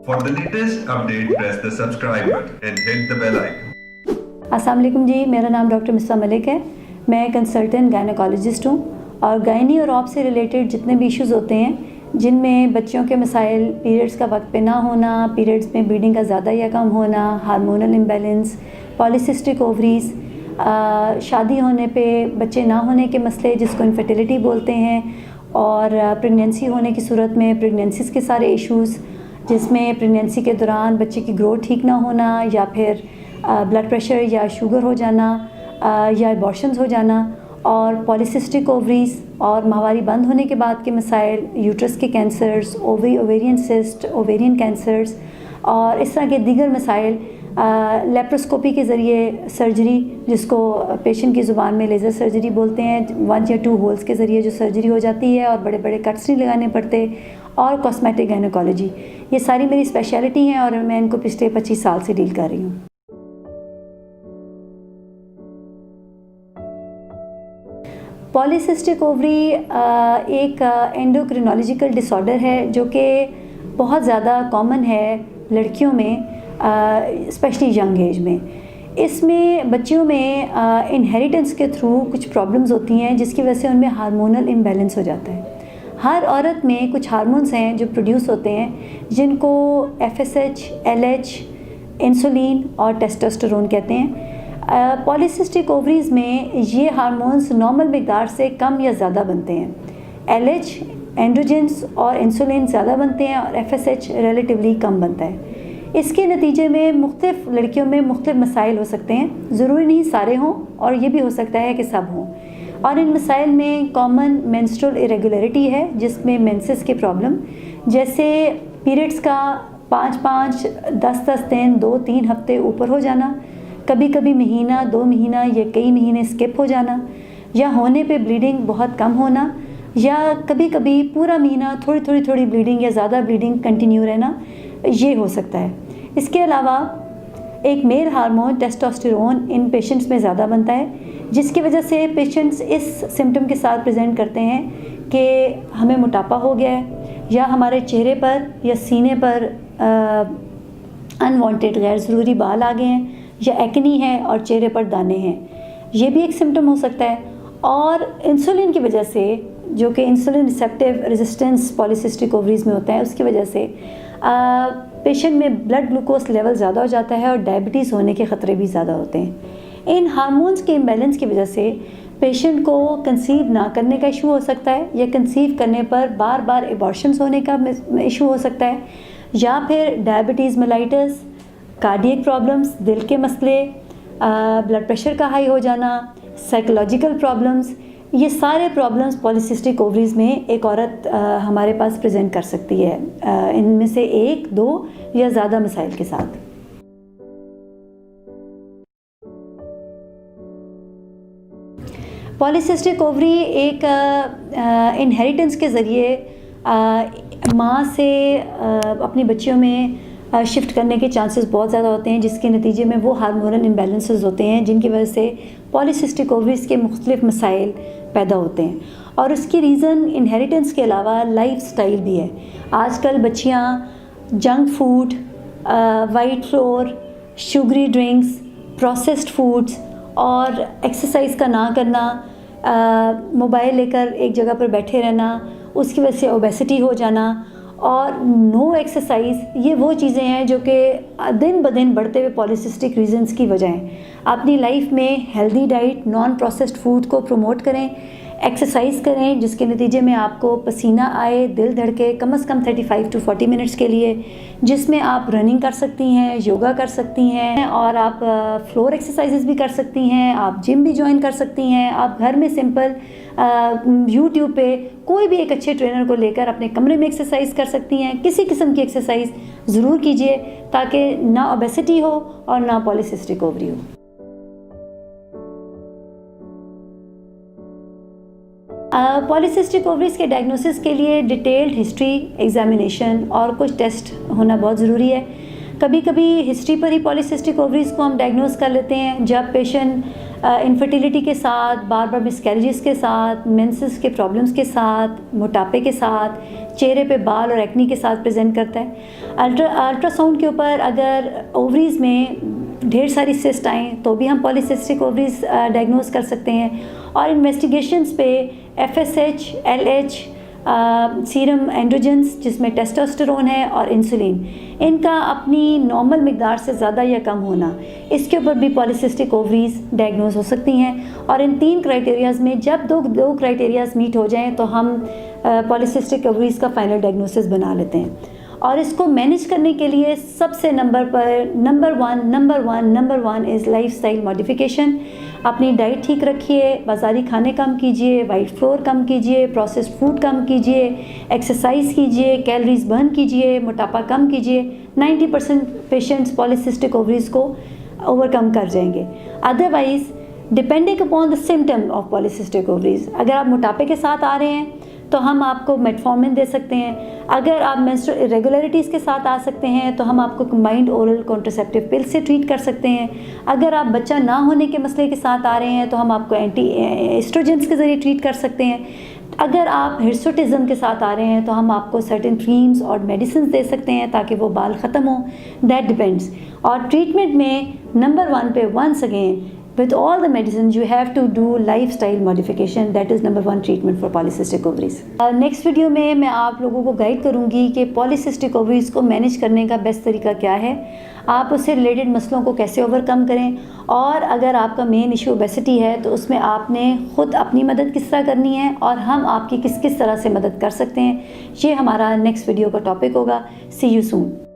For the latest update, press the subscribe button and hit the bell icon. अस्सलाम वालेकुम जी, मेरा नाम doctor Misbah Malik है। मैं कंसल्टेंट गायनेकोलॉजिस्ट हूँ और गायनी और ऑप से रिलेटेड जितने भी इश्यूज़ होते हैं जिनमें बच्चों के मसाइल, पीरियड्स का वक्त पे ना होना, पीरियड्स में ब्लीडिंग का ज़्यादा या कम होना, हार्मोनल इम्बैलेंस, पॉलीसिस्टिक ओवरीज, शादी होने पे बच्चे ना होने के मसले जिसको इनफर्टिलिटी बोलते हैं, और प्रेगनेंसी होने की सूरत में प्रेगनेंसीज़ के सारे इश्यूज़ जिसमें प्रेगनेंसी के दौरान बच्चे की ग्रोथ ठीक ना होना या फिर ब्लड प्रेशर या शुगर हो जाना या अबॉर्शंस हो जाना, और पॉलीसिस्टिक ओवरीज और माहवारी बंद होने के बाद के मसाइल, यूट्रस के cancers, ovarian cyst, ovarian cancers और इस तरह के दीगर मसाइल, लेप्रोस्कोपी के ज़रिए सर्जरी जिसको पेशेंट की ज़ुबान में लेज़र सर्जरी बोलते हैं, 1 या 2 होल्स के ज़रिए जो सर्जरी हो जाती है और बड़े बड़े कट्स नहीं लगाने पड़ते, और कॉस्मेटिक गायनेकोलॉजी, ये सारी मेरी स्पेशलिटी हैं और मैं इनको पिछले 25 साल से डील कर रही हूँ। पॉलीसिस्टिक ओवरी एक एंडोक्रिनोलॉजिकल डिसऑर्डर है जो कि बहुत ज़्यादा कॉमन है लड़कियों में, स्पेशली यंग एज में। इसमें बच्चियों में इनहेरिटेंस के थ्रू कुछ प्रॉब्लम्स होती हैं जिसकी वजह से उनमें हार्मोनल इम्बैलेंस हो जाता है। हर औरत में कुछ हार्मोन्स हैं जो प्रोड्यूस होते हैं जिनको FSH, LH, इंसुलिन और टेस्टोस्टेरोन कहते हैं। पॉलीसिस्टिक ओवरीज़ में ये हार्मोन्स नॉर्मल मिकदार से कम या ज़्यादा बनते हैं। LH, एंड्रोजेंस और इंसुलिन ज़्यादा बनते हैं और FSH रिलेटिवली कम बनता है। इसके नतीजे में मुख्तलिफ़ लड़कियों में मुख्तलिफ मसाइल हो सकते हैं, ज़रूरी नहीं सारे हों और ये भी हो सकता है कि सब हों। और इन मसाइल में कॉमन मेंस्ट्रुअल इरेगुलरिटी है जिसमें मेंसेस के प्रॉब्लम, जैसे पीरियड्स का 5-5, 10-10 दिन, 2-3 हफ्ते ऊपर हो जाना, कभी कभी महीना, 2 महीना या कई महीने स्किप हो जाना, या होने पे ब्लीडिंग बहुत कम होना, या कभी कभी पूरा महीना थोड़ी ब्लीडिंग या ज़्यादा ब्लीडिंग कंटिन्यू रहना, ये हो सकता है। इसके अलावा एक मेल हार्मोन टेस्टोस्टेरोन इन पेशेंट्स में ज़्यादा बनता है जिसकी वजह से पेशेंट्स इस सिम्टम के साथ प्रेजेंट करते हैं कि हमें मोटापा हो गया है, या हमारे चेहरे पर या सीने पर अनवांटेड गैर ज़रूरी बाल आ गए हैं, या एक्नी है और चेहरे पर दाने हैं, ये भी एक सिम्टम हो सकता है। और इंसुलिन की वजह से, जो कि insulin receptive resistance polycystic ovaries में होता है, उसकी वजह से पेशेंट में ब्लड ग्लूकोज लेवल ज़्यादा हो जाता है और डायबिटीज़ होने के ख़तरे भी ज़्यादा होते हैं। इन हार्मोन्स के इम्बैलेंस की वजह से पेशेंट को कंसीव ना करने का इशू हो सकता है, या कंसीव करने पर बार बार एबॉर्शंस होने का इशू हो सकता है, या फिर डायबिटीज़ मेलाइटस, कार्डियक प्रॉब्लम्स, दिल के मसले, ब्लड प्रेशर का हाई हो जाना, साइकोलॉजिकल प्रॉब्लम्स, ये सारे प्रॉब्लम्स पॉलीसिस्टिक ओवरीज में एक औरत हमारे पास प्रेजेंट कर सकती है, इनमें से 1, 2 या ज़्यादा मसाइल के साथ। पॉलीसिस्टिक ओवरी एक इनहेरिटेंस के ज़रिए माँ से अपनी बच्चियों में शिफ्ट करने के चांसेस बहुत ज़्यादा होते हैं, जिसके नतीजे में वो हार्मोनल इम्बैलेंसेस होते हैं जिनकी वजह से पॉलीसिस्टिक ओवरीज के मुख्तलिफ मसाइल पैदा होते हैं। और उसकी रीज़न इनहेरिटेंस के अलावा लाइफ स्टाइल भी है। आजकल बच्चियाँ junk food, white floor, sugary drinks, processed foods और एक्सरसाइज का ना करना, मोबाइल लेकर एक जगह पर बैठे रहना, उसकी वजह से ओबेसिटी हो जाना और नो एक्सरसाइज, ये वो चीज़ें हैं जो कि दिन ब दिन बढ़ते हुए पॉलीसिस्टिक रीजंस की वजह हैं। अपनी लाइफ में healthy diet, non processed food को प्रमोट करें, एक्सरसाइज करें जिसके नतीजे में आपको पसीना आए, दिल धड़के कम से कम 35 to 40 मिनट्स के लिए, जिसमें आप रनिंग कर सकती हैं, योगा कर सकती हैं और आप फ्लोर एक्सरसाइजेस भी कर सकती हैं, आप जिम भी ज्वाइन कर सकती हैं। आप घर में सिंपल यूट्यूब पे कोई भी एक अच्छे ट्रेनर को लेकर अपने कमरे में एक्सरसाइज कर सकती हैं। किसी किस्म की एक्सरसाइज ज़रूर कीजिए ताकि ना ओबेसिटी हो और ना पॉलीसिस्टिक ओवरी हो। पॉलीसिस्टिक ओवरीज के डायग्नोसिस के लिए डिटेल्ड हिस्ट्री, एग्जामिनेशन और कुछ टेस्ट होना बहुत ज़रूरी है। कभी कभी हिस्ट्री पर ही पॉलीसिस्टिक ओवरीज को हम डायग्नोस कर लेते हैं जब पेशेंट इनफर्टिलिटी के साथ, बार बार मिसकैरेजेस के साथ, मेंसेस के प्रॉब्लम्स के साथ, मोटापे के साथ, चेहरे पे बाल और एक्नी के साथ प्रेजेंट करता है। अल्ट्रासाउंड के ऊपर अगर ओवरीज़ में ढेर सारी सिस्ट आएँ तो भी हम पॉलीसिस्टिक ओवरीज डायग्नोज कर सकते हैं। और इन्वेस्टिगेशंस पे FSH, LH, सीरम एंड्रोजन्स जिसमें टेस्टोस्टेरोन है और इंसुलिन, इनका अपनी नॉर्मल मिकदार से ज़्यादा या कम होना, इसके ऊपर भी पॉलीसिस्टिक ओवरीज डायग्नोज हो सकती हैं। और इन 3 क्राइटेरियाज़ में जब दो क्राइटेरियाज़ मीट हो जाएं तो हम पॉलीसिस्टिक ओवरीज का फाइनल डायग्नोसिस बना लेते हैं। और इसको मैनेज करने के लिए सबसे number one is lifestyle modification. अपनी डाइट ठीक रखिए, बाज़ारी खाने कम कीजिए, वाइट फ्लोर कम कीजिए, प्रोसेस्ड फूड कम कीजिए, एक्सरसाइज कीजिए, कैलोरीज बर्न कीजिए, मोटापा कम कीजिए। 90% पेशेंट्स पॉलीसिस्टिक ओवरीज को ओवरकम कर जाएंगे। Otherwise depending upon the symptom of polycystic ovaries, अगर आप मोटापे के साथ आ रहे हैं तो हम आपको मेटफॉर्मिन दे सकते हैं। अगर आप मेंस्ट्रुअल इरेगुलरिटीज़ के साथ आ सकते हैं तो हम आपको कंबाइंड ओरल कॉन्ट्रासेप्टिव पिल से ट्रीट कर सकते हैं। अगर आप बच्चा ना होने के मसले के साथ आ रहे हैं तो हम आपको एंटी एस्ट्रोजेंस के ज़रिए ट्रीट कर सकते हैं। अगर आप हिर्सुटिज़म के साथ आ रहे हैं तो हम आपको सर्टेन क्रीम्स और मेडिसिन दे सकते हैं ताकि वो बाल ख़त्म हो। That depends. और ट्रीटमेंट में नंबर 1 पे once again with all the medicines you have to do lifestyle modification. That is number 1 treatment for polycystic ovaries. Next video में मैं आप लोगों को गाइड करूंगी कि पॉलीसिस्टिक ओवरीज को मैनेज करने का बेस्ट तरीका क्या है, आप उससे रिलेटेड मसलों को कैसे ओवरकम करें, और अगर आपका मेन इशू ओबेसिटी है तो उसमें आपने ख़ुद अपनी मदद किस तरह करनी है और हम आपकी किस किस तरह से मदद कर सकते हैं। ये हमारा नेक्स्ट वीडियो का टॉपिक होगा। सी यू सून।